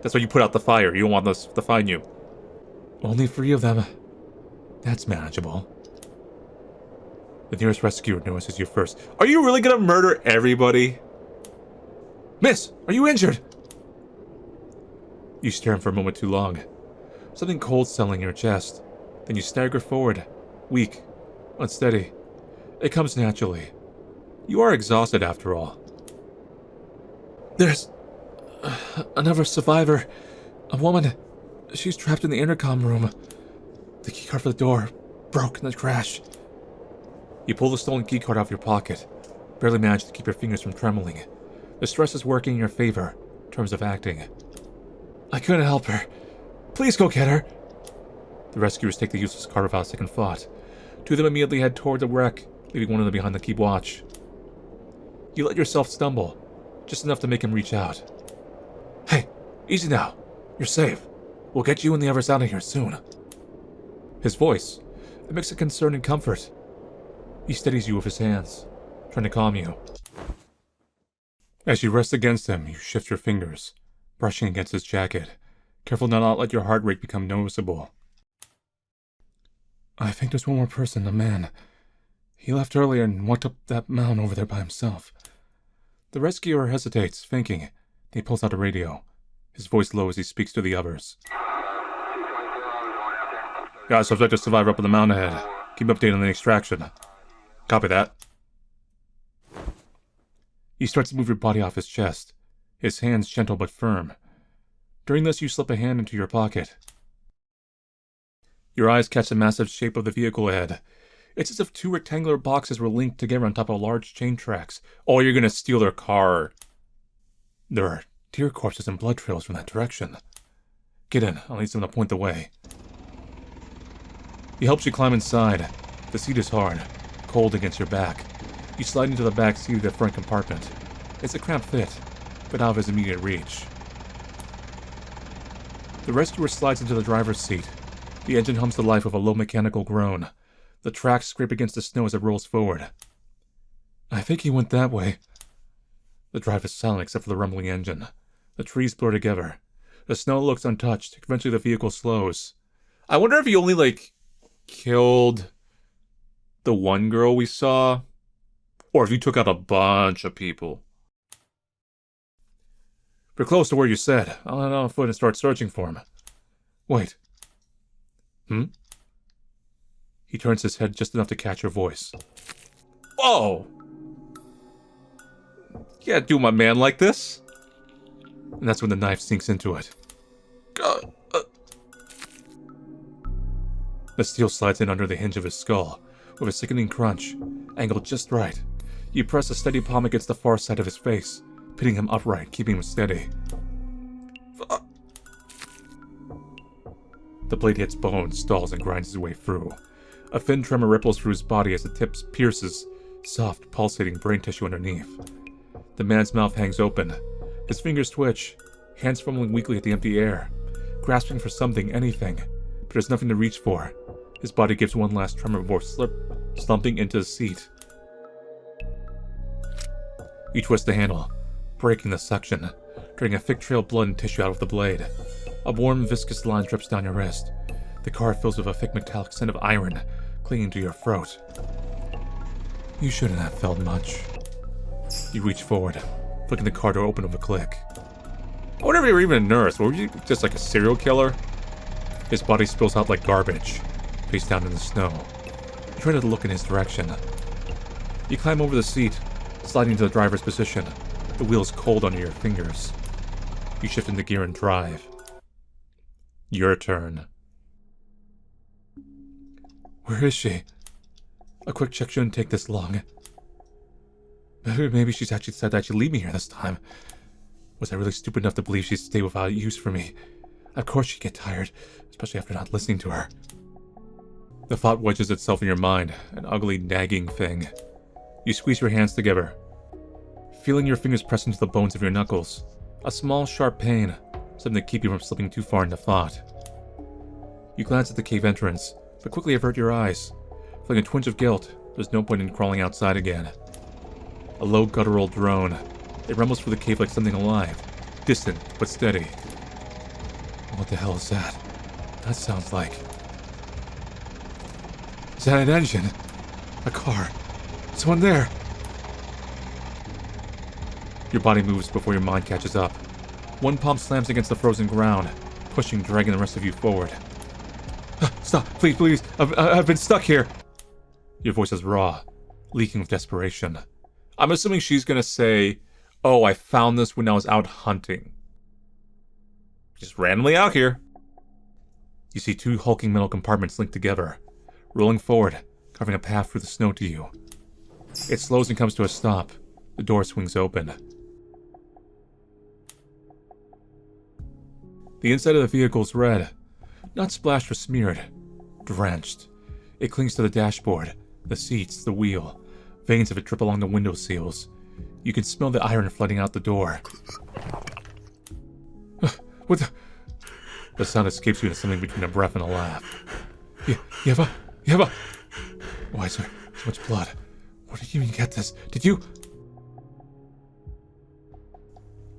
That's why you put out the fire. You don't want us to find you. Only 3 of them. That's manageable. The nearest rescuer notices you first. Are you really gonna murder everybody? Miss, are you injured? You stare him for a moment too long. Something cold settling in your chest. Then you stagger forward. Weak. Unsteady. It comes naturally. You are exhausted after all. There's another survivor. A woman. She's trapped in the intercom room. The keycard for the door broke in the crash. You pull the stolen keycard out of your pocket. Barely manage to keep your fingers from trembling. The stress is working in your favor, in terms of acting. I couldn't help her. Please go get her. The rescuers take the useless card without a second thought. 2 of them immediately head toward the wreck, leaving one of them behind to keep watch. You let yourself stumble, just enough to make him reach out. Hey, easy now. You're safe. We'll get you and the others out of here soon. His voice, a mix of concern and comfort. He steadies you with his hands, trying to calm you. As you rest against him, you shift your fingers, brushing against his jacket, careful not to let your heart rate become noticeable. I think there's one more person, a man. He left earlier and walked up that mountain over there by himself. The rescuer hesitates, thinking. Then he pulls out a radio, his voice low as he speaks to the others. Got a suspected survivor up on the mountain ahead. Keep updated on the extraction. Copy that. He starts to move your body off his chest, his hands gentle but firm. During this, you slip a hand into your pocket. Your eyes catch the massive shape of the vehicle ahead. It's as if 2 rectangular boxes were linked together on top of large chain tracks. Oh, you're gonna steal their car. There are deer corpses and blood trails from that direction. Get in, I'll need someone to point the way. He helps you climb inside. The seat is hard, cold against your back. You slide into the back seat of the front compartment. It's a cramped fit, but out of his immediate reach. The rescuer slides into the driver's seat. The engine hums to life with a low mechanical groan. The tracks scrape against the snow as it rolls forward. I think he went that way. The drive is silent except for the rumbling engine. The trees blur together. The snow looks untouched. Eventually the vehicle slows. I wonder if he only, killed the one girl we saw, or if you took out a bunch of people. We're close to where you said. I'll head on foot and start searching for him. Wait. He turns his head just enough to catch her voice. Whoa! You can't do my man like this. And that's when the knife sinks into it. The steel slides in under the hinge of his skull, with a sickening crunch, angled just right. You press a steady palm against the far side of his face, pitting him upright, keeping him steady. The blade hits bone, stalls, and grinds its way through. A thin tremor ripples through his body as the tip pierces soft, pulsating brain tissue underneath. The man's mouth hangs open. His fingers twitch, hands fumbling weakly at the empty air, grasping for something, anything, but there's nothing to reach for. His body gives one last tremor before slumping into the seat. You twist the handle, breaking the suction, draining a thick trail of blood and tissue out of the blade. A warm, viscous line drips down your wrist. The car fills with a thick metallic scent of iron, clinging to your throat. You shouldn't have felt much. You reach forward, flicking the car door open with a click. I wonder if you were even a nurse. Were you just like a serial killer? His body spills out like garbage, face down in the snow. You try to look in his direction. You climb over the seat, sliding into the driver's position, the wheels cold under your fingers. You shift into gear and drive. Your turn. Where is she? A quick check shouldn't take this long. Maybe she's actually decided that she'd leave me here this time. Was I really stupid enough to believe she'd stay without use for me? Of course she'd get tired, especially after not listening to her. The thought wedges itself in your mind, an ugly, nagging thing. You squeeze your hands together, feeling your fingers press into the bones of your knuckles. A small, sharp pain, something to keep you from slipping too far into thought. You glance at the cave entrance, but quickly avert your eyes. Feeling a twinge of guilt, there's no point in crawling outside again. A low, guttural drone. It rumbles through the cave like something alive, distant but steady. What the hell is that? That sounds like... Is that an engine? A car? Someone there? Your body moves before your mind catches up. One palm slams against the frozen ground, pushing, dragging the rest of you forward. Stop, please, please, I've been stuck here. Your voice is raw, leaking with desperation. I'm assuming she's gonna say, oh, I found this when I was out hunting. Just randomly out here. You see two hulking metal compartments linked together, rolling forward, carving a path through the snow to you. It slows and comes to a stop. The door swings open. The inside of the vehicle is red. Not splashed or smeared. Drenched. It clings to the dashboard, the seats, the wheel. Veins of it drip along the window seals. You can smell the iron flooding out the door. What the... The sound escapes you into something between a breath and a laugh. Yeva? Yeva? Why is there so much blood? Where did you even get this? Did you...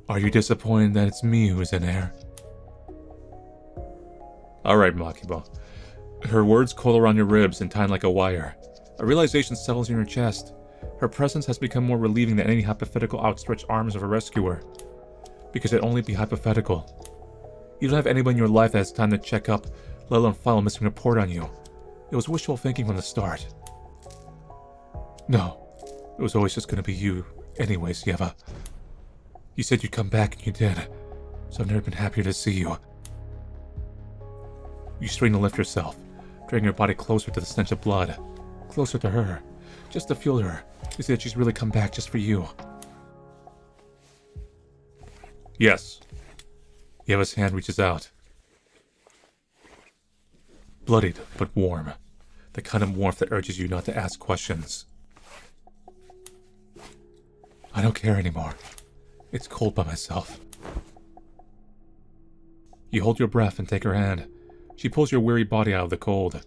Are you disappointed that it's me who's in here? Alright, Makima. Her words coil around your ribs and tighten like a wire. A realization settles in your chest. Her presence has become more relieving than any hypothetical outstretched arms of a rescuer. Because it'd only be hypothetical. You don't have anyone in your life that has time to check up, let alone file a missing report on you. It was wishful thinking from the start. No, it was always just gonna be you, anyways, Yeva. You said you'd come back and you did, so I've never been happier to see you. You strain to lift yourself, dragging your body closer to the stench of blood, closer to her, just to feel her, to see that she's really come back just for you. Yes. Yeva's hand reaches out. Bloodied, but warm. The kind of warmth that urges you not to ask questions. I don't care anymore. It's cold by myself. You hold your breath and take her hand. She pulls your weary body out of the cold.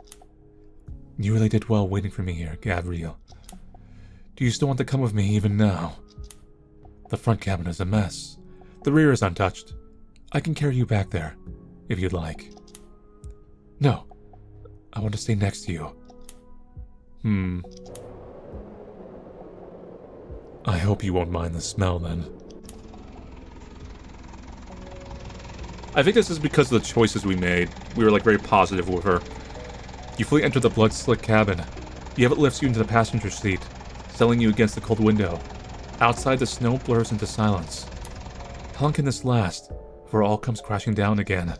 You really did well waiting for me here, Gabriel. Do you still want to come with me even now? The front cabin is a mess. The rear is untouched. I can carry you back there, if you'd like. No. I want to stay next to you. I hope you won't mind the smell then. I think this is because of the choices we made. We were like very positive with her. You fully enter the blood-slick cabin. Yeva lifts you into the passenger seat, settling you against the cold window. Outside, the snow blurs into silence. How long can this last before it all comes crashing down again?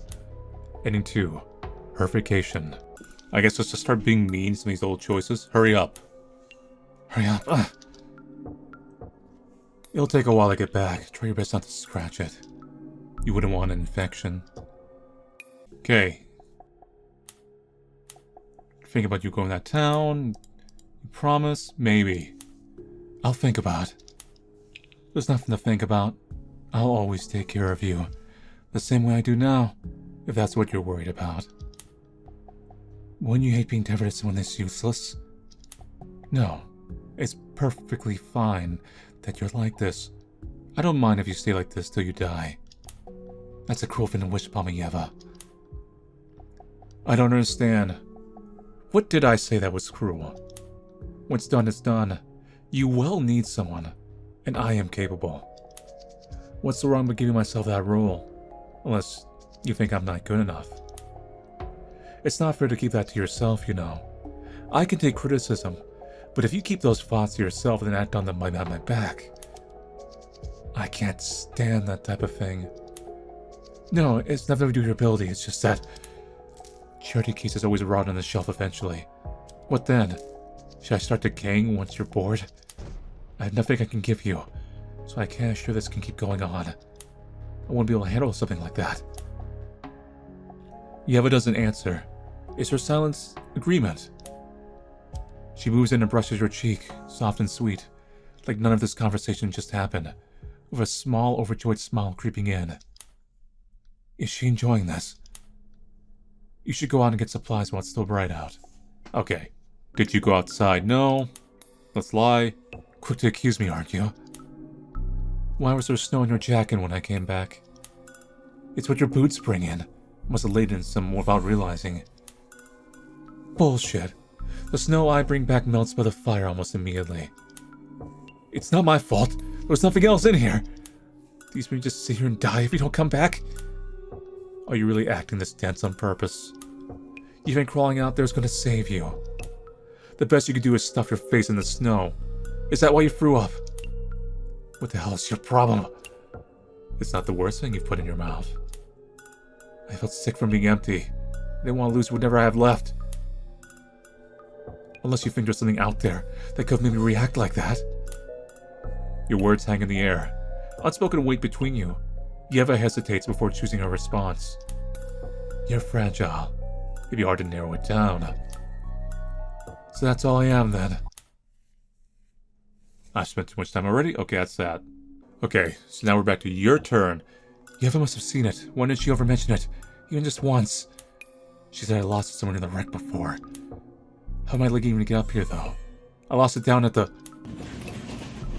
Ending 2. Her vacation. I guess let's just start being mean to these old choices. Hurry up. Hurry up. It'll take a while to get back. Try your best not to scratch it. You wouldn't want an infection. Okay. Think about you going to that town. You promise? Maybe. I'll think about it. There's nothing to think about. I'll always take care of you. The same way I do now, if that's what you're worried about. Wouldn't you hate being tethered to someone this useless? No. It's perfectly fine that you're like this. I don't mind if you stay like this till you die. That's a cruel thing to wish upon me, Yeva. I don't understand. What did I say that was cruel? What's done is done. You will need someone, and I am capable. What's the wrong with giving myself that role? Unless you think I'm not good enough. It's not fair to keep that to yourself, you know. I can take criticism, but if you keep those thoughts to yourself and act on them behind my back, I can't stand that type of thing. No, it's nothing to do with your ability, it's just that charity cases always rot on the shelf eventually. What then? Should I start decaying once you're bored? I have nothing I can give you, so I can't assure this can keep going on. I won't be able to handle something like that. Yeva doesn't answer. Is her silence agreement? She moves in and brushes your cheek, soft and sweet, like none of this conversation just happened, with a small, overjoyed smile creeping in. Is she enjoying this? You should go out and get supplies while it's still bright out. Okay. Did you go outside? No. Let's lie. Quick to accuse me, aren't you? Why was there snow in your jacket when I came back? It's what your boots bring in. Must have laid in some more without realizing. Bullshit. The snow I bring back melts by the fire almost immediately. It's not my fault. There was nothing else in here. Do you mean just sit here and die if you don't come back? Are you really acting this dance on purpose? You think crawling out there is going to save you? The best you could do is stuff your face in the snow. Is that why you threw up? What the hell is your problem? It's not the worst thing you've put in your mouth. I felt sick from being empty. I didn't want to lose whatever I have left. Unless you think there's something out there that could have made me react like that. Your words hang in the air. Unspoken weight between you. Yeva hesitates before choosing her response. You're fragile. It'd be hard to narrow it down. So that's all I am then. I've spent too much time already? Okay, that's sad. Okay, so now we're back to your turn. Yeva must have seen it. Why didn't she ever mention it? Even just once. She said I lost it somewhere in the wreck before. How am I even to get up here, though? I lost it down at the...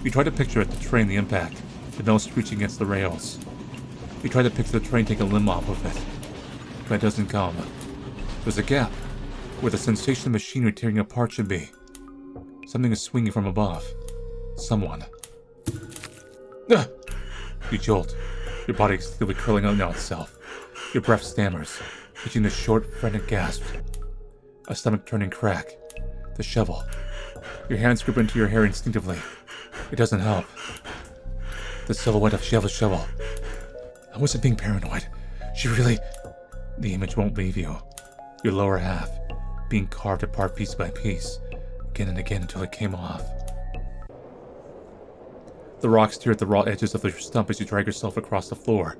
You try to picture it, the train, the impact. The metal screeching against the rails. You try to picture the train take a limb off of it. But it doesn't come. There's a gap, where the sensation of machinery tearing apart should be. Something is swinging from above. Someone. Ugh! You jolt. Your body excessively curling out now itself. Your breath stammers, reaching the short, frantic gasp. A stomach-turning crack. The shovel. Your hands grip into your hair instinctively. It doesn't help. The silhouette of Yeva's shovel. I wasn't being paranoid. She really... The image won't leave you. Your lower half, being carved apart piece by piece, again and again until it came off. The rocks tear at the raw edges of your stump as you drag yourself across the floor,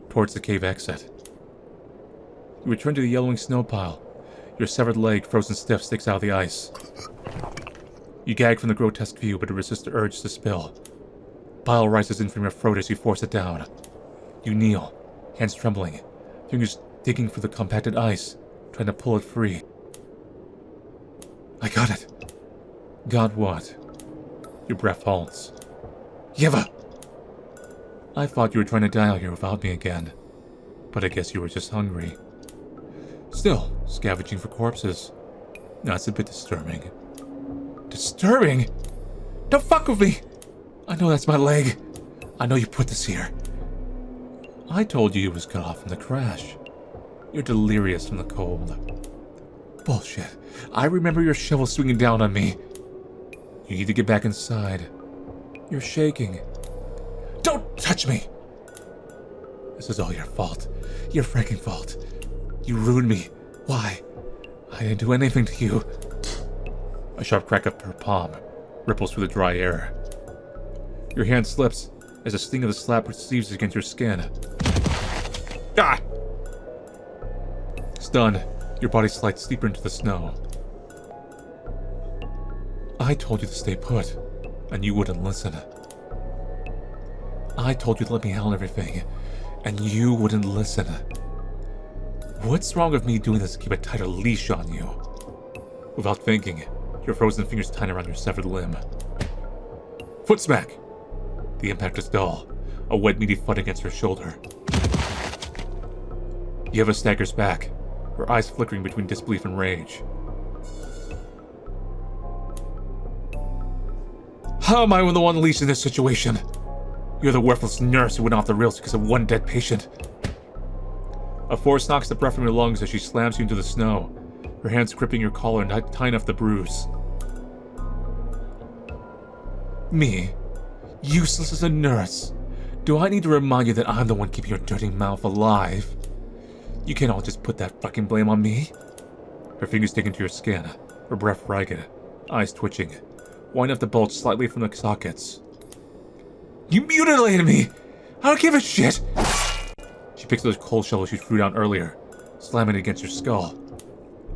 towards the cave exit. You return to the yellowing snow pile. Your severed leg, frozen stiff, sticks out of the ice. You gag from the grotesque view, but resist the urge to spill. Bile rises in from your throat as you force it down. You kneel, hands trembling, fingers digging for the compacted ice, trying to pull it free. I got it. Got what? Your breath halts. Yeva! I thought you were trying to die out here without me again, but I guess you were just hungry. Still, scavenging for corpses. That's a bit disturbing. Disturbing? Don't fuck with me! I know that's my leg. I know you put this here. I told you it was cut off from the crash. You're delirious from the cold. Bullshit. I remember your shovel swinging down on me. You need to get back inside. You're shaking. Don't touch me! This is all your fault. Your freaking fault. You ruined me. Why? I didn't do anything to you. A sharp crack of her palm ripples through the dry air. Your hand slips as the sting of the slap receives against your skin. Ah! Stunned, your body slides deeper into the snow. I told you to stay put, and you wouldn't listen. I told you to let me handle everything, and you wouldn't listen. What's wrong with me doing this to keep a tighter leash on you? Without thinking, your frozen fingers tighten around your severed limb. Foot smack! The impact is dull, a wet meaty thud against her shoulder. Yeva staggers back, her eyes flickering between disbelief and rage. How am I the one least in this situation? You're the worthless nurse who went off the rails because of one dead patient. A force knocks the breath from your lungs as she slams you into the snow, her hands gripping your collar and tying off the bruise. Me? Useless as a nurse? Do I need to remind you that I'm the one keeping your dirty mouth alive? You can't all just put that fucking blame on me. Her fingers dig into your skin, her breath ragged, eyes twitching, wide enough to bulge slightly from the sockets. You mutilated me! I don't give a shit! She picks those coal shovels you threw down earlier, slamming it against your skull.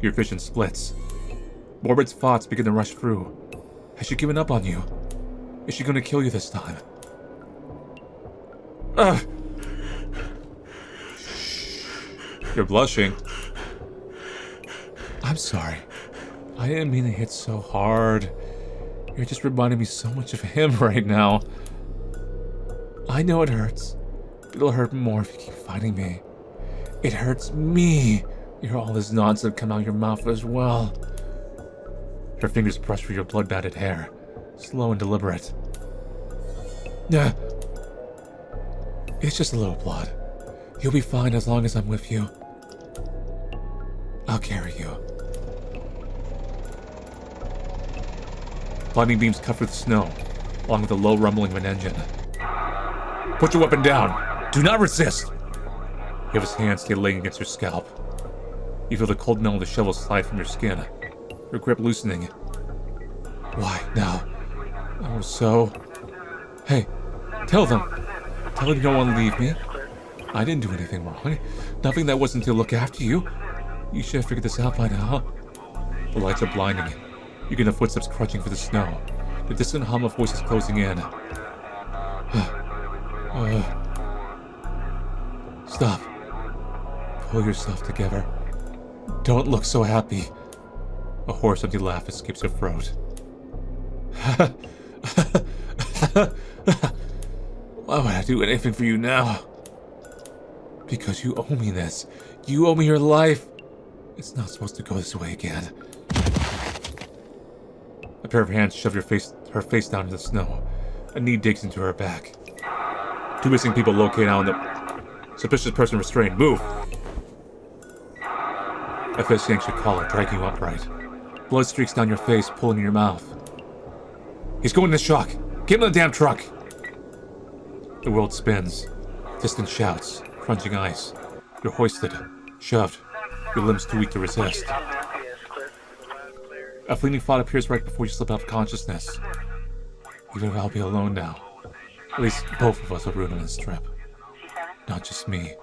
Your vision splits. Morbid thoughts begin to rush through. Has she given up on you? Is she going to kill you this time? Ugh! You're blushing. I'm sorry. I didn't mean to hit so hard. You're just reminding me so much of him right now. I know it hurts, but it'll hurt more if you keep fighting me. It hurts me. You hear all this nonsense come out of your mouth as well. Her fingers brush through your blood-batted hair, slow and deliberate. Nah. It's just a little blood. You'll be fine as long as I'm with you. I'll carry you. Lightning beams cut through the snow, along with the low rumbling of an engine. Put your weapon down! Do not resist! Yeva's hands stay laying against your scalp. You feel the cold metal of the shovel slide from your skin, your grip loosening. Why now? Oh, so... Hey, tell them. Tell them you don't want to leave me. I didn't do anything wrong. Nothing that wasn't to look after you. You should have figured this out by now. The lights are blinding. You get the footsteps crunching through the snow. The distant hum of voices closing in. Stop. Pull yourself together. Don't look so happy. A hoarse, empty laugh escapes her throat. Why would I do anything for you now? Because you owe me this. You owe me your life. It's not supposed to go this way again. A pair of hands shove her face down into the snow. A knee digs into her back. Two missing people located on the suspicious person restrained. Move! A fist yanks your collar, dragging you upright. Blood streaks down your face, pulling in your mouth. He's going to shock! Get him in the damn truck! The world spins. Distant shouts, crunching ice. You're hoisted, shoved, your limbs too weak to resist. A fleeting thought appears right before you slip out of consciousness. Even if I'll be alone now, at least both of us are ruining this trip. Not just me.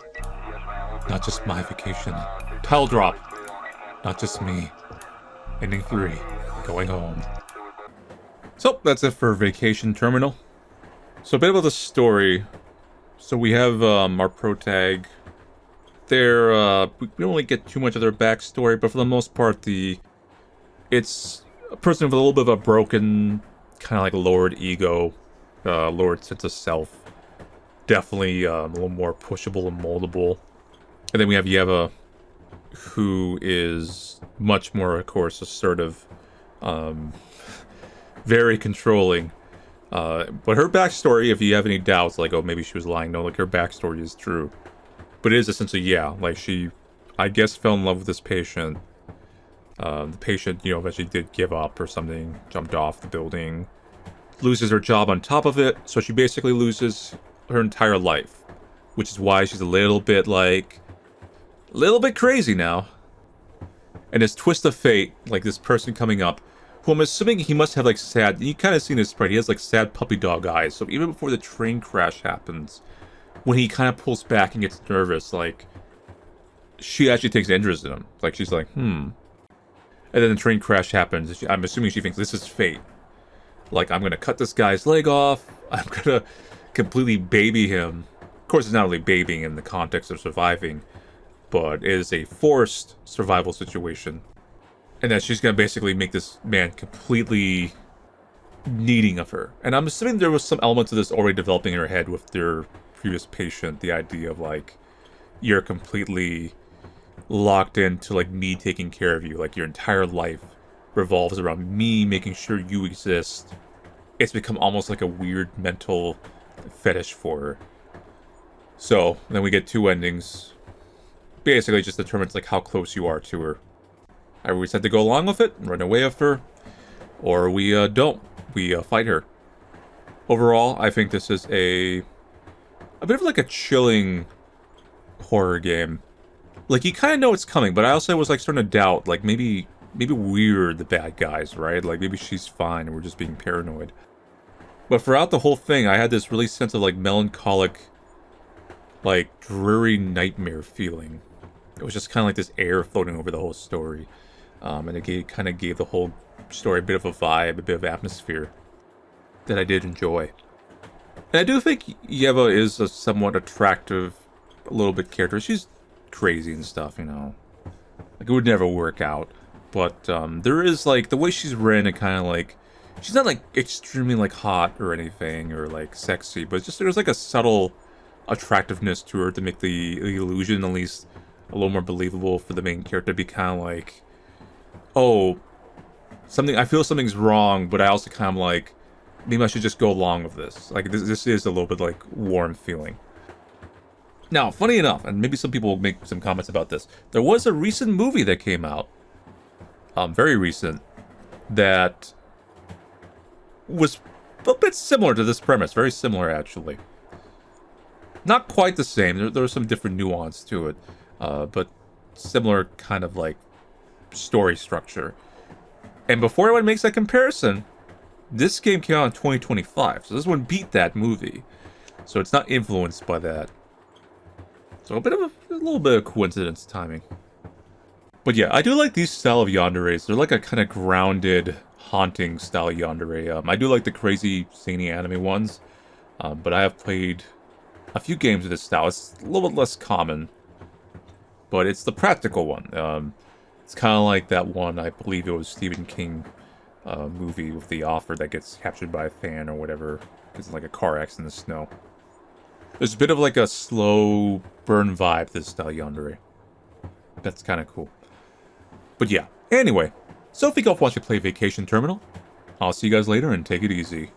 Not just my vacation. Tile drop! Not just me. Ending 3. Going home. So, that's it for Vacation Terminal. So, a bit about the story. So, we have our protag. We don't really get too much of their backstory, but for the most part, it's a person with a little bit of a broken, kind of like lowered ego, lowered sense of self. Definitely a little more pushable and moldable. And then we have Yeva, who is much more, of course, assertive, very controlling. But her backstory, if you have any doubts, like, oh, maybe she was lying, no, like, her backstory is true. But it is essentially, yeah, like, she, I guess, fell in love with this patient. The patient, eventually did give up or something, jumped off the building, loses her job on top of it, so she basically loses her entire life. Which is why she's a little bit crazy now. And this twist of fate, like this person coming up, who I'm assuming he must have like sad, you kind of seen his sprite, he has like sad puppy dog eyes, so even before the train crash happens, when he kind of pulls back and gets nervous, like, she actually takes interest in him. Like, she's like, And then the train crash happens. I'm assuming she thinks this is fate. Like, I'm gonna cut this guy's leg off, I'm gonna completely baby him. Of course, it's not really babying in the context of surviving, but it is a forced survival situation. And that she's gonna basically make this man completely needing of her. And I'm assuming there was some element to this already developing in her head with their previous patient, the idea of, like, you're completely locked into, like, me taking care of you. Like, your entire life revolves around me making sure you exist. It's become almost like a weird mental fetish for her. So, then we get 2 endings. Basically, it just determines, like, how close you are to her. Either we decide to go along with it, run away with her, or we don't. We fight her. Overall, I think this is a bit of like a chilling horror game. Like, you kind of know it's coming, but I also was like starting to doubt, like, maybe we're the bad guys, right? Like, maybe she's fine and we're just being paranoid. But throughout the whole thing, I had this really sense of like melancholic, like dreary nightmare feeling. It was just kind of like this air floating over the whole story. And it kind of gave the whole story a bit of a vibe, a bit of atmosphere that I did enjoy. And I do think Yeva is a somewhat attractive, a little bit character. She's crazy and stuff, Like, it would never work out. But there is, like, the way she's written, and kind of like, she's not, like, extremely, like, hot or anything, or, like, sexy, but it's just there's, like, a subtle attractiveness to her to make the illusion at least a little more believable for the main character to be kind of like, oh, I feel something's wrong, but I also kind of like, maybe I should just go along with this. Like, this is a little bit like warm feeling. Now, funny enough, and maybe some people will make some comments about this, there was a recent movie that came out, very recent, that was a bit similar to this premise. Very similar, actually. Not quite the same. There was some different nuance to it, but similar kind of like story structure. And before anyone makes that comparison, this game came out in 2025, so this one beat that movie. So it's not influenced by that. So a little bit of coincidence timing. But yeah, I do like these style of yanderes. They're like a kind of grounded, haunting style yandere. I do like the crazy, zany anime ones, but I have played a few games of this style. It's a little bit less common, but it's the practical one. It's kind of like that one, I believe it was Stephen King movie with the author that gets captured by a fan or whatever, because it's like a car accident in the snow. There's a bit of like a slow burn vibe to this style yandere. That's kind of cool. But yeah, anyway, so if you guys want to play Vacation Terminal, I'll see you guys later and take it easy.